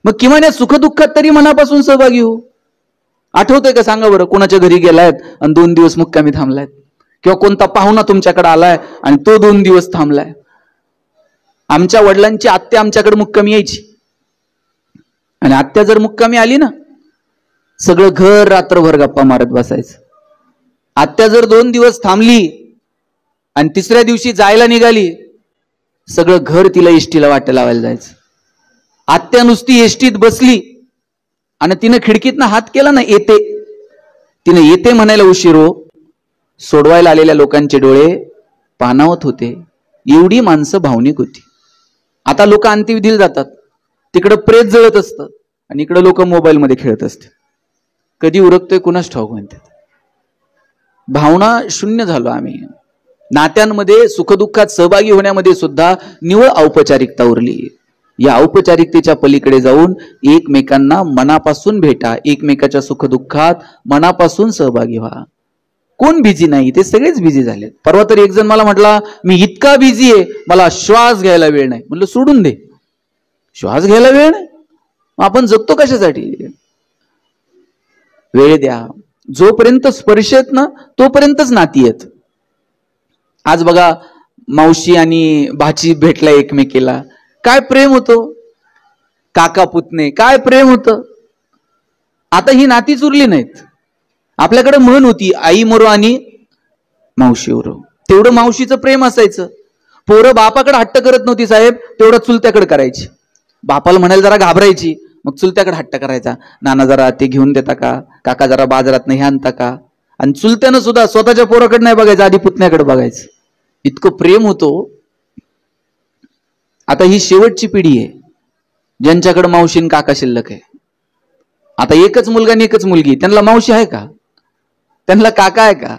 मग किमान या सुखदुःखात तरी मनापासून सहभागी हो. आठवतंय का सांगा बरं, कोणाच्या घरी गेलायत आणि 2 दिवस मुक्कामी थांबलायत, किंवा कोणता पाहुणा तुमच्याकडे आलाय आणि तो 2 दिवस थांबलाय. आमच्या वडिलांची आत्या आमच्याकडे मुक्कामी यायची, आणि आत्या जर मुक्कामी आली ना, सगळं घर रात्रभर गप्पा मारत बसायचं. आत्या जर 2 दिवस थांबली आणि 3ऱ्या दिवशी जायला निघाली, सगळं घर तिला एसटीला वाटे लावायला जायचं. आत्या नुसती एसटीत बसली आणि तिनं खिडकीतनं हात केला ना, येते, तिनं येते म्हणायला उशीर हो, सोडवायला आलेल्या लोकांचे डोळे पाणावत होते. एवढी माणसं भावनिक होती. आता लोक अंत्यविधीला जातात, तिकडं प्रेत जळत असतं आणि इकडं लोक मोबाईल मध्ये खेळत असते. कधी उरकतोय कुणाच ठाऊक म्हणतात. भावना शून्य झालो आम्ही. नात्यांमध्ये सुखदुःखात सहभागी होण्यामध्ये सुद्धा निव्वळ औपचारिकता उरली. या औपचारिकतेच्या पलीकडे जाऊन एकमेकांना मनापासून भेटा, एकमेकाच्या सुखदुःखात मनापासून सहभागी व्हा. कोण बिझी नाही? ते सगळेच बिझी झालेत. परवा तर एक जण मला म्हटला, मी इतका बिझी आहे, मला श्वास घ्यायला वेळ नाही. म्हणलं सोडून दे, श्वास घ्यायला वेळ नाही, आपण जगतो कशासाठी? वेळ द्या. जोपर्यंत स्पर्श आहेत ना, तोपर्यंतच नाती आहेत. आज बघा, मावशी आणि भाची भेटला एकमेकीला, काय प्रेम होतो. काका पुतणे, काय प्रेम होतं. आता ही नातीच उरली नाहीत. आपल्याकडे म्हण होती, आई मरो आणि मावशी उरो. तेवढं मावशीचं प्रेम असायचं. पोरं बापाकडे हट्ट करत नव्हती साहेब, तेवढं चुलत्याकडे करायची. बापाला म्हणायला जरा घाबरायची, मग चुलत्याकडे हट्ट करायचा, नाना जरा ते घेऊन देता का, काका जरा बाजारात नाही आणता का. आणि चुलत्यानं सुद्धा स्वतःच्या पोराकडे नाही बघायचं, आधी पुतण्याकडे बघायचं. इतकं प्रेम होतो. आता ही शेवटची पिढी आहे ज्यांच्याकडे मावशी आणि काका शिल्लक आहे. आता एकच मुलगा आणि एकच मुलगी, त्यांना मावशी आहे का, त्यांना काका आहे का?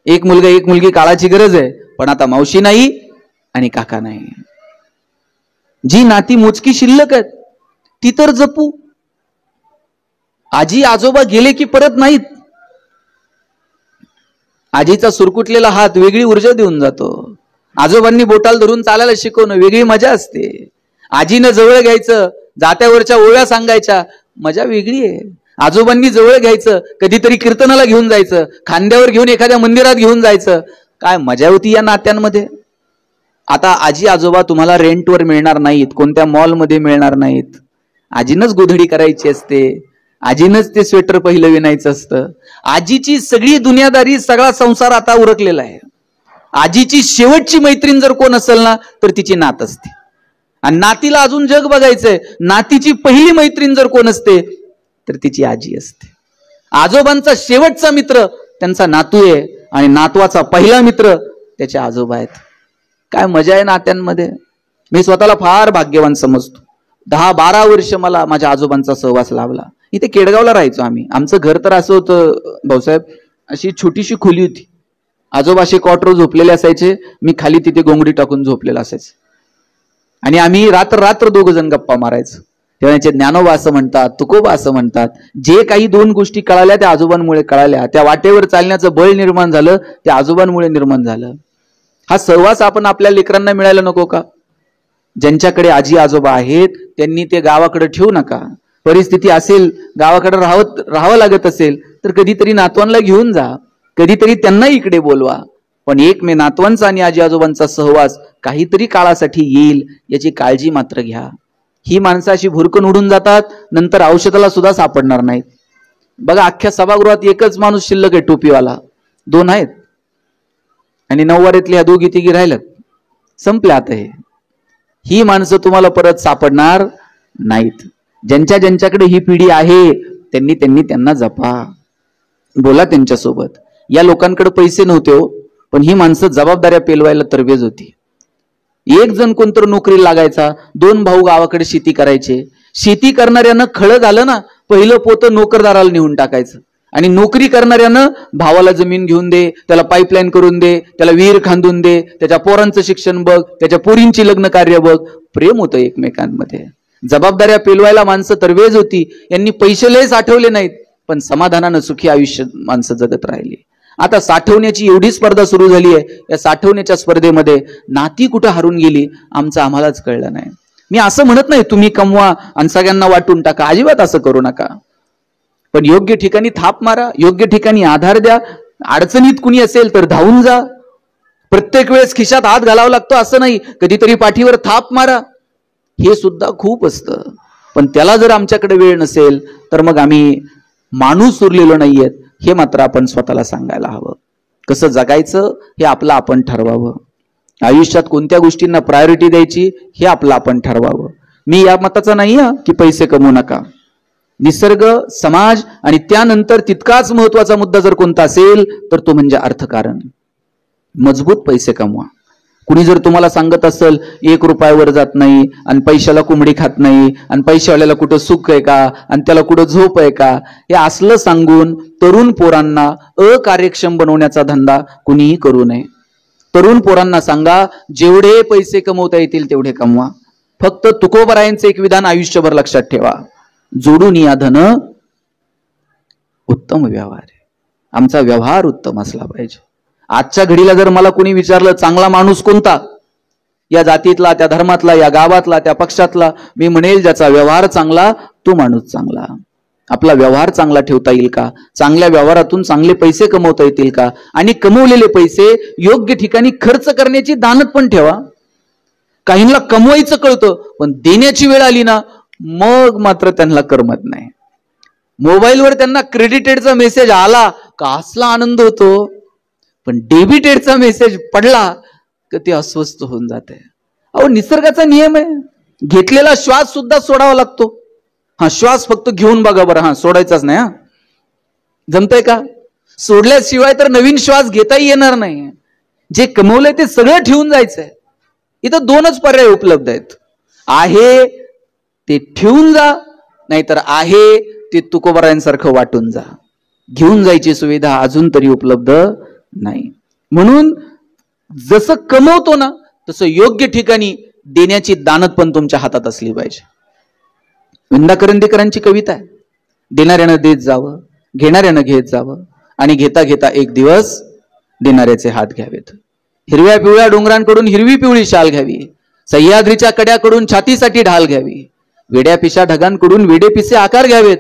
एक मुलगा एक मुलगी, काळाची गरज आहे, पण आता मावशी नाही आणि काका नाही. जी नाती मोजकी शिल्लक आहेत ती तर जपू. आजी आजोबा गेले की परत नाहीत. आजीचा सुरकुटलेला हात वेगळी ऊर्जा देऊन जातो. आजोबांनी बोटाल धरून चालायला शिकवणं वेगळी मजा असते. आजीनं जवळ घ्यायचं, जात्यावरच्या ओव्या सांगायच्या, मजा वेगळी आहे. आजोबांनी जवळ घ्यायचं, कधीतरी कीर्तनाला घेऊन जायचं, खांद्यावर घेऊन एखाद्या मंदिरात घेऊन जायचं, काय मजा होती या नात्यांमध्ये. आता आजी आजोबा तुम्हाला रेंटवर मिळणार नाहीत, कोणत्या मॉलमध्ये मिळणार नाहीत. आजीनंच गोधडी करायची असते, आजीनंच ते स्वेटर पहिलं विणायचं असतं. आजीची सगळी दुनियादारी, सगळा संसार आता उरकलेला आहे. आजीची शेवटची मैत्रीण जर कोण असेल ना, तर तिची नात असते. आणि नातीला अजून जग बघायचंय. नातीची पहिली मैत्रीण जर कोण असते तर तिची आजी असते. आजोबांचा शेवटचा मित्र त्यांचा नातू आहे, आणि नातवाचा पहिला मित्र त्याचे आजोबा आहेत. काय मजा आहे नात्यांमध्ये. मी स्वतःला फार भाग्यवान समजतो. 10-12 वर्ष मला माझ्या आजोबांचा सहवास लाभला. इथे केडगावला राहायचो आम्ही. आमचं घर तर असं होतं भाऊसाहेब, अशी छोटीशी खोली होती. आजोबा असे कॉटवर झोपलेले असायचे, मी खाली तिथे गोंगडी टाकून झोपलेला असायचं, आणि आम्ही रात्र 2 जण गप्पा मारायचो. तेव्हाचे ज्ञानोबा असं म्हणतात, तुकोबा असं म्हणतात, जे काही 2 गोष्टी कळाल्या त्या आजोबांमुळे कळाल्या. त्या वाटेवर चालण्याचं बळ निर्माण झालं त्या आजोबांमुळे निर्माण झालं. हा सहवास आपण आपल्या लेकरांना मिळायला नको का? ज्यांच्याकडे आजी आजोबा आहेत त्यांनी ते गावाकडे ठेवू नका. परिस्थिती असेल, गावाकडे राहावं लागत असेल तर कधीतरी नातवांना घेऊन जा, कधीतरी त्यांना इकडे बोलवा. पण नातवांचा आणि आजी आजोबांचा सहवास काहीतरी काळासाठी येईल याची काळजी मात्र घ्या. ही माणसं अशी भुरकून उडून जातात, नंतर औषधाला सुद्धा सापडणार नाहीत. बघा, अख्ख्या सभागृहात एकच माणूस शिल्लक आहे टोपीवाला, 2 आहेत, आणि 9वारीतल्या 2-3 राहिल्यात, संपल्या. आता ही माणसं तुम्हाला परत सापडणार नाहीत. ज्यांच्याकडे ही पिढी आहे त्यांना जपा, बोला त्यांच्यासोबत. या लोकांकडे पैसे नव्हते हो, पण ही माणसं जबाबदाऱ्या पेलवायला तरबेज होती. एक जण कोणतर नोकरी लागायचा, 2 भाऊ गावाकडे शेती करायचे. शेती करणाऱ्यानं खळं झालं ना, पहिलं पोतं नोकरदाराला नेऊन टाकायचं, आणि नोकरी करणाऱ्यानं भावाला जमीन घेऊन दे, त्याला पाईपलाईन करून दे, त्याला विहीर खांदून दे, त्याच्या पोरांचं शिक्षण बघ, त्याच्या पोरींची लग्न कार्य बघ. प्रेम होतं एकमेकांमध्ये. जबाबदाऱ्या पेलवायला माणसं तरबेज होती. यांनी पैसे लय साठवले नाहीत, पण समाधानानं सुखी आयुष्य माणसं जगत राहिली. आता साठवण्याची एवढी स्पर्धा सुरू झाली आहे. या साठवण्याच्या स्पर्धेमध्ये नाती कुठं हरून गेली आमचं आम्हालाच कळलं नाही. मी असं म्हणत नाही तुम्ही कमवा आणि सगळ्यांना वाटून टाका, अजिबात असं करू नका. पण योग्य ठिकाणी थाप मारा, योग्य ठिकाणी आधार द्या. अडचणीत कुणी असेल तर धावून जा. प्रत्येक वेळेस खिशात हात घालावा लागतो असं नाही, कधीतरी पाठीवर थाप मारा. हे सुद्धा खूप असतं. पण त्याला जर आमच्याकडे वेळ नसेल तर मग आम्ही माणूस उरलेलो नाहीयेत हे मात्र आपण स्वतःला सांगायला हवं. कसं जगायचं हे आपलं आपण ठरवावं. आयुष्यात कोणत्या गोष्टींना प्रायोरिटी द्यायची हे आपलं आपण ठरवावं. मी या मताचा नाही की पैसे कमवू नका. निसर्ग, समाज आणि त्यानंतर तितकाच महत्वाचा मुद्दा जर कोणता असेल तर तो म्हणजे अर्थकारण. मजबूत पैसे कमवा. कुणी जर तुम्हाला सांगत असेल 1 रुपयावर जात नाही आणि पैशाला कोंबडी खात नाही आणि पैशावाल्याला कुठं सुख आहे का आणि त्याला कुठं झोप आहे का, हे असलं सांगून तरुण पोरांना अकार्यक्षम बनवण्याचा धंदा कुणीही करू नये. तरुण पोरांना सांगा जेवढे पैसे कमवता येतील तेवढे कमवा. फक्त तुकोबरायांचे एक विधान आयुष्यभर लक्षात ठेवा, जोडून या धन उत्तम व्यवहार आहे. आमचा व्यवहार उत्तम असला पाहिजे. आजच्या घडीला जर मला कुणी विचारलं चांगला माणूस कोणता, या जातीतला, त्या धर्मातला, या गावातला, त्या पक्षातला, मी म्हणेल ज्याचा व्यवहार चांगला तो माणूस चांगला. आपला व्यवहार चांगला ठेवता येईल का, चांगल्या व्यवहारातून चांगले पैसे कमवता येतील का, आणि कमवलेले पैसे योग्य ठिकाणी खर्च करण्याची दानत पण ठेवा. काहींना कमवायचं कळतं पण देण्याची वेळ आली ना मग मात्र त्यांना करमत नाही. मोबाईलवर त्यांना क्रेडिटेडचा मेसेज आला का असला आनंद होतो, पण डेबिटेडचा मेसेज पडला की ते अस्वस्थ होऊन जाते. अहो निसर्गाचा नियम आहे, घेतलेला श्वास सुद्धा सोडावा लागतो. हा श्वास फक्त घेऊन बघा बरं, हा सोडायचाच नाही. जमतंय का? सोडल्याशिवाय तर नवीन श्वास घेताही येणार नाही. जे कमवलंय ते सगळं ठेवून जायचंय. इथं 2च पर्याय उपलब्ध आहेत, आहे ते ठेवून जा, नाहीतर आहे ते तुकोबरायांसारखं वाटून जा. घेऊन जायची सुविधा अजून तरी उपलब्ध नाही. म्हणून जसं कमवतो ना तसं योग्य ठिकाणी देण्याची दानत पण तुमच्या हातात असली पाहिजे. विंदा करंदीकरांची कविता आहे, देणाऱ्यानं देत जावं, घेणाऱ्यानं घेत जावं, आणि घेता घेता एक दिवस देणाऱ्याचे हात घ्यावेत. हिरव्या पिवळ्या डोंगरांकडून हिरवी पिवळी शाल घ्यावी, सह्याद्रीच्या कड्याकडून छातीसाठी ढाल घ्यावी, वेड्या पिशा ढगांकडून वेडे पिसे आकार घ्यावेत,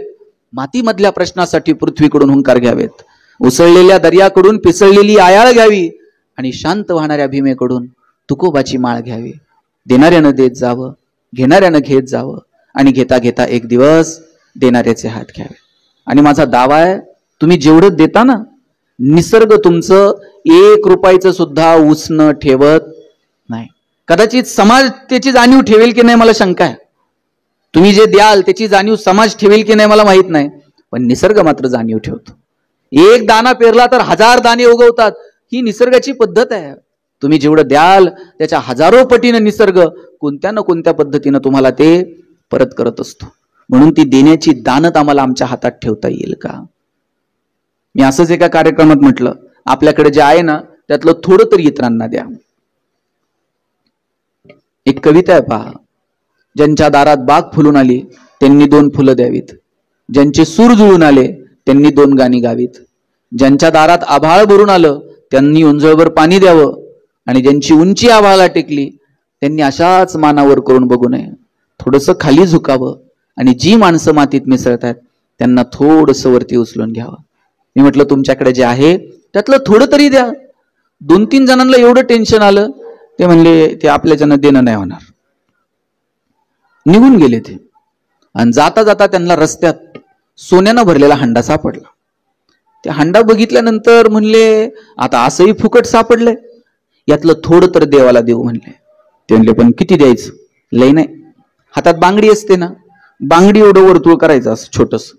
मातीमधल्या प्रश्नासाठी पृथ्वीकडून हुंकार घ्यावेत, उसळलेल्या दर्याकडून पिसळलेली आयाळ घ्यावी, आणि शांत वाहणाऱ्या भीमेकडून तुकोबाची माळ घ्यावी. देणाऱ्यानं देत जावं, घेणाऱ्यानं घेत जावं, आणि घेता घेता एक दिवस देणाऱ्याचे हात घ्यावे. आणि माझा दावा आहे, तुम्ही जेवढं देता ना, निसर्ग तुमचं 1 रुपयाचं सुद्धा उसणं ठेवत नाही. कदाचित समाज त्याची जाणीव ठेवेल की नाही मला शंका आहे. तुम्ही जे द्याल त्याची जाणीव समाज ठेवेल की नाही मला माहित नाही, पण निसर्ग मात्र जाणीव ठेवतो. 1 दाना पेरला तर 1000 दाणे उगवतात, ही निसर्गाची पद्धत आहे. तुम्ही जेवढं द्याल त्याच्या हजारो पटीनं निसर्ग कोणत्या ना कोणत्या पद्धतीनं तुम्हाला ते परत करत असतो. म्हणून ती देण्याची दानत आम्हाला आमच्या हातात ठेवता येईल का? मी असंच एका कार्यक्रमात म्हटलं, आपल्याकडे जे आहे ना त्यातलं थोडं तरी इतरांना द्या. एक कविता आहे पहा, ज्यांच्या दारात बाग फुलून आली त्यांनी 2 फुलं द्यावीत, ज्यांचे सूर जुळून आले त्यांनी 2 गाणी गावीत, ज्यांच्या दारात आभाळ भरून आलं त्यांनी उंजळभर पाणी द्यावं, आणि ज्यांची उंची आभाळाला टेकली त्यांनी अशाच मानावर करून बघू नये. थोडंसं खाली झुकावं, आणि जी माणसं मातीत मिसळत आहेत त्यांना थोडंसं वरती उचलून घ्यावं. मी म्हटलं तुमच्याकडे जे आहे त्यातलं थोडं तरी द्या. 2-3 जणांना एवढं टेन्शन आलं, ते म्हणले ते आपल्याच्यानं देणं नाही होणार, निघून गेले ते. आणि जाता जाता त्यांना रस्त्यात सोन्यानं भरलेला हंडा सापडला. ते हंडा बघितल्यानंतर म्हणले आता असंही फुकट सापडलंय, यातलं थोडं तर देवाला देऊ म्हणले. ते म्हणले पण किती द्यायचं? लय नाही. हातात बांगडी असते ना, बांगडी एवढं वर्तुळ करायचं असं छोटस,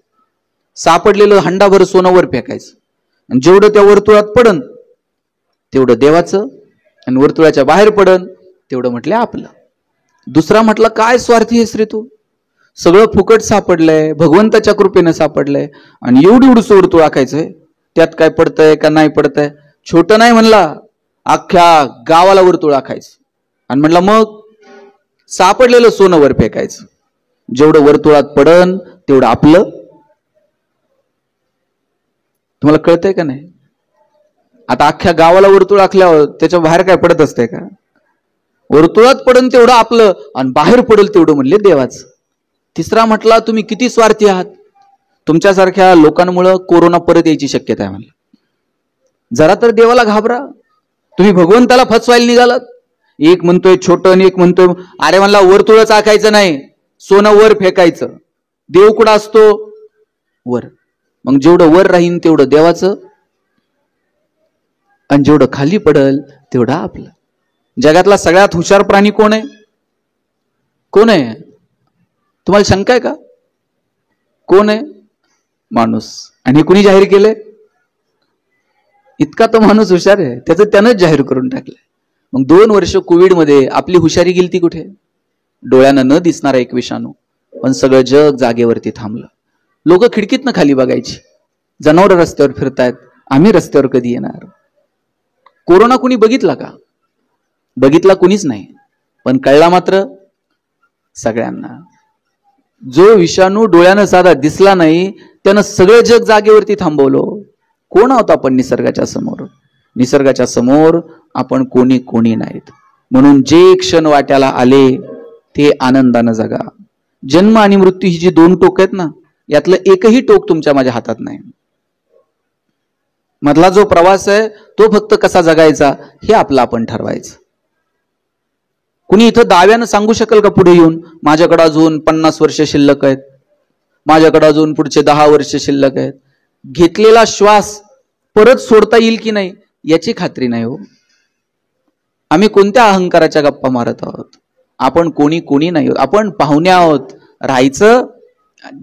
सापडलेलं हंडाभर सोनं वर फेकायचं, आणि जेवढं त्या वर्तुळात पडन तेवढं देवाचं, आणि वर्तुळाच्या बाहेर पडन तेवढं म्हटलं आपलं. दुसरा म्हटलं काय स्वार्थी आहेस रे तू, सगळं फुकट सापडलंय, भगवंताच्या कृपेनं सापडलंय, आणि एवढं वर्तुळ आखायचंय, त्यात काय पडतंय का नाही पडतंय? छोटं नाही म्हणला, अख्ख्या गावाला वर्तुळ आखायचं. आणि म्हणला मग सापडलेलं सोनं वर फेकायचं, जेवढं वर्तुळात पडन तेवढं आपलं. तुम्हाला कळतंय का नाही? आता अख्ख्या गावाला वर्तुळ आखल्यावर त्याच्या बाहेर काय पडत असते का? वर्तुळात पडन तेवढं आपलं आणि बाहेर पडेल तेवढं म्हणले देवाचं. तिसरा म्हटला तुम्ही किती स्वार्थी आहात, तुमच्यासारख्या लोकांमुळे कोरोना परत यायची शक्यता आहे म्हणलं. जरा तर देवाला घाबरा, तुम्ही भगवंताला फसवायला निघालात. एक म्हणतोय छोटं आणि एक म्हणतोय अरे म्हणला वर्तुळच आखायचं नाही, सोनं वर फेकायचं. देव कुठं असतो? वर. मग जेवढं वर राहीन तेवढं देवाचं आणि जेवढं खाली पडल तेवढं आपलं. जगातला सगळ्यात हुशार प्राणी कोण आहे? कोण आहे? तुम्हाला शंका आहे का? कोण आहे? माणूस. आणि हे कुणी जाहीर केलंय? इतका तो माणूस हुशार आहे, त्याचं त्यानंच जाहीर करून टाकलंय. मग 2 वर्ष कोविडमध्ये आपली हुशारी गेलती कुठे? डोळ्यानं न दिसणारा एक विषाणू, पण सगळं जग जागेवरती थांबलं. लोक खिडकीतनं खाली बघायची, जनावर रस्त्यावर फिरतायत, आम्ही रस्त्यावर कधी येणार? कोरोना कुणी बघितला का? बघितला कुणीच नाही, पण कळला मात्र सगळ्यांना. जो विषाणू डोळ्यानं साधा दिसला नाही त्यानं सगळं जग जागेवरती थांबवलं. कोण आहोत आपण निसर्गाच्या समोर? निसर्गाच्या समोर आपण कोणी नाहीत. म्हणून जे क्षण वाट्याला आले ते आनंदानं जगा. जन्म आणि मृत्यू ही जी 2 टोक आहेत ना, यातलं एकही टोक तुमच्या माझ्या हातात नाही. मधला जो प्रवास आहे तो फक्त कसा जगायचा हे आपलं आपण ठरवायचं. कुणी इथं दाव्यानं सांगू शकेल का पुढे येऊन माझ्याकडे अजून 50 वर्ष शिल्लक आहेत, माझ्याकडे अजून पुढचे 10 वर्ष शिल्लक आहेत? घेतलेला श्वास परत सोडता येईल की नाही याची खात्री नाही हो. आम्ही कोणत्या अहंकाराच्या गप्पा मारत आहोत? आपण कोणी नाही आहोत, आपण पाहुणे आहोत. राहायचं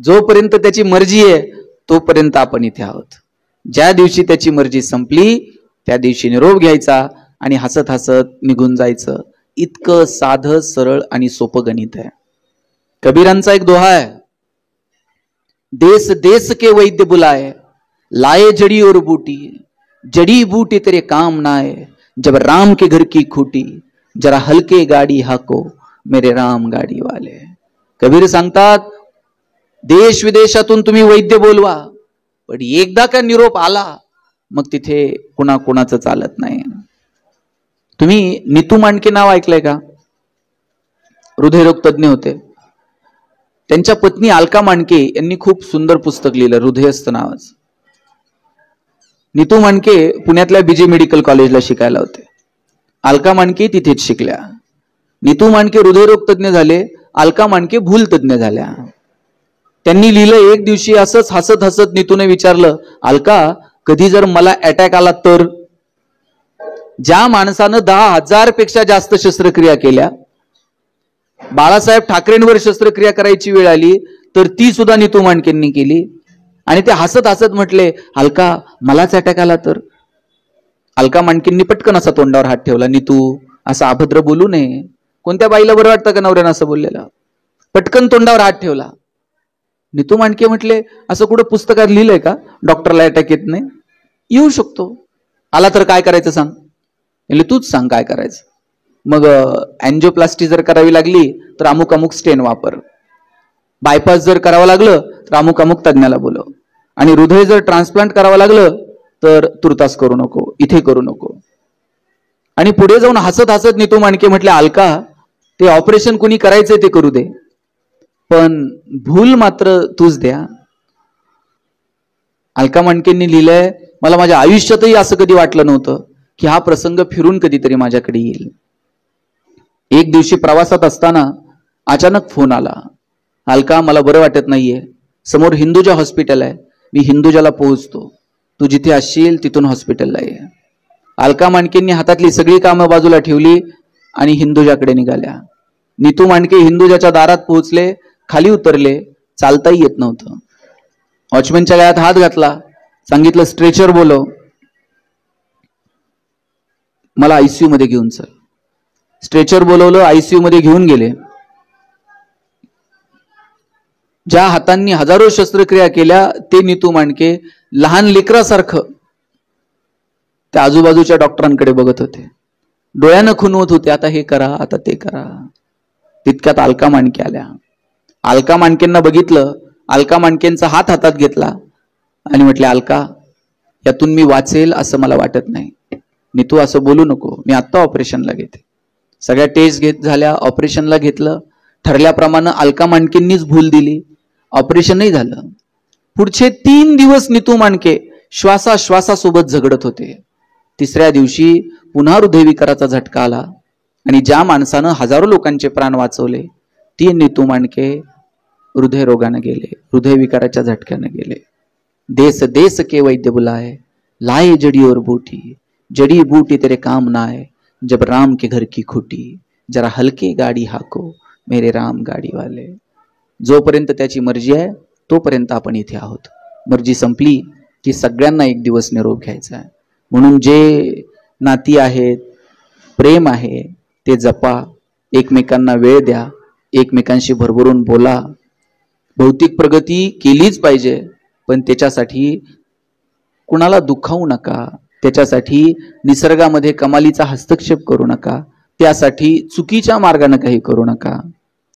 जोपर्यंत त्याची मर्जी आहे तोपर्यंत आपण इथे आहोत. ज्या दिवशी त्याची मर्जी संपली त्या दिवशी निरोप घ्यायचा आणि हसत हसत निघून जायचं. इतकं साधं सरळ आणि सोपं गणित आहे. कबीरांचा एक दोहा आहे, देश देश के वैद्य बुलाए, लाए जड़ी और बूटी, जड़ी बूटी तेरे काम ना आए, जब राम के घर की खूटी, जरा हलके गाडी हाको मेरे राम गाडी वाले. कबीर सांगतात देश विदेशातून तुम्ही वैद्य बोलवा, पण एकदा का निरोप आला मग तिथे कुणाचं चालत नाही. तुम्ही नीतू मांडके नाव ऐकलंय का? हृदयरोग तज्ञ होते. त्यांच्या पत्नी अलका मांडके यांनी खूप सुंदर पुस्तक लिहिलं, हृदयस्थ नावाचं. नीतू मांडके पुण्यातल्या बीजे मेडिकल कॉलेजला शिकायला होते. अलका मांडके तिथेच शिकल्या. नीतू मांडके हृदयरोग तज्ञ झाले, अलका मांडके भूल तज्ञ झाल्या. त्यांनी लिहिलं, एक दिवशी असंच हसत हसत नीतूने विचारलं, अलका कधी जर मला अटॅक आला तर? ज्या माणसानं 10,000 पेक्षा जास्त शस्त्रक्रिया केल्या, बाळासाहेब ठाकरेंवर शस्त्रक्रिया करायची वेळ आली तर ती सुद्धा नीतू मांडकेंनी केली. आणि ते हसत हसत म्हटले, अलका मलाच अटॅक आला तर? अलका मांडकेंनी पटकन असा तोंडावर हात ठेवला. नीतू असं अभद्र बोलू नये. कोणत्या बाईला बरं वाटतं का नवऱ्यानं असं बोललेलं? पटकन तोंडावर हात ठेवला. नीतू मांडके म्हटले, असं कुठं पुस्तकात लिहिलंय का डॉक्टरला अटॅक येत नाही? येऊ शकतो. आला तर काय करायचं सांग? म्हणजे तूच सांग काय करायचं. मग अँजिओप्लास्टी जर करावी लागली तर अमुक अमुक स्टेन वापर. बायपास जर करावं लागलं तर अमुक अमुक तज्ञाला बोलव. आणि हृदय जर ट्रान्सप्लांट करावं लागलं तर तुर्तास करू नको, इथे करू नको. आणि पुढे जाऊन हसत हसत नीतू मांडके म्हटले, अलका ते ऑपरेशन कुणी करायचंय ते करू दे, पण भूल मात्र तूच द्या. अलका मांडकेंनी लिहिलंय, मला माझ्या आयुष्यातही असं कधी वाटलं नव्हतं की हा प्रसंग फिरून कधीतरी माझ्याकडे येईल. एक दिवशी प्रवासात असताना अचानक फोन आला, अलका मला बरं वाटत नाहीये, समोर हिंदुजा हॉस्पिटल आहे, मी हिंदुजाला पोहोचतो, तू जिथे असशील तिथून हॉस्पिटलला ये. अलका मांडकेंनी हातातली सगळी कामं बाजूला ठेवली आणि हिंदुजाकडे निघाल्या. नीतू मांडके हिंदुजाच्या दारात पोहोचले, खाली उतरले, चालताही येत नव्हतं. वॉचमॅनच्या गळ्यात हात घातला, सांगितलं स्ट्रेचर बोलव, मला आयसीयू मध्ये घेऊन चल. स्ट्रेचर बोलवलं, आयसीयू मध्ये घेऊन गेले. ज्या हातांनी हजारो शस्त्रक्रिया केल्या ते नीतू मांडके लहान लेकरासारखं त्या आजूबाजूच्या डॉक्टरांकडे बघत होते, डोळ्यानं खुणवत होते, आता हे करा, आता ते करा. तितक्यात अलका मांडके आल्या. अलका मांडकेंना बघितलं, अलका मांडकेंचा हात हातात घेतला आणि म्हटले, अलका यातून मी वाचेल असं मला वाटत नाही. नीतू असं बोलू नको, मी आत्ता ऑपरेशनला घेते. सगळ्या टेस्ट झाल्या, ऑपरेशनला घेतलं, ठरल्याप्रमाणे अलका मांडकेंनीच भूल दिली, ऑपरेशनही झालं. पुढचे 3 दिवस नीतू मांडके श्वासासोबत झगडत होते. तिसऱ्या दिवशी पुन्हा हृदयविकाराचा झटका आला आणि ज्या माणसानं हजारो लोकांचे प्राण वाचवले ती नीतू मांडके हृदयरोगाने गेले, हृदयविकाराच्या झटक्याने गेले. देश देश के वैद्य बुलाए, लाए जड़ी और बूटी, जड़ी बूटी तेरे काम ना आए, जब राम के घर की खुटी, जरा हलके गाडी हाको मेरे राम गाडी वाले. जोपर्यंत त्याची मर्जी आहे तोपर्यंत आपण इथे आहोत. मर्जी संपली की सगळ्यांना एक दिवस निरोप घ्यायचा आहे. म्हणून जे नाती आहेत, प्रेम आहे ते जपा, एकमेकांना वेळ द्या, एकमेकांशी भरभरून बोला. भौतिक प्रगती केलीच पाहिजे, पण त्याच्यासाठी कुणाला दुखावू नका, त्याच्यासाठी निसर्गामध्ये कमालीचा हस्तक्षेप करू नका, त्यासाठी चुकीच्या मार्गाने काही करू नका.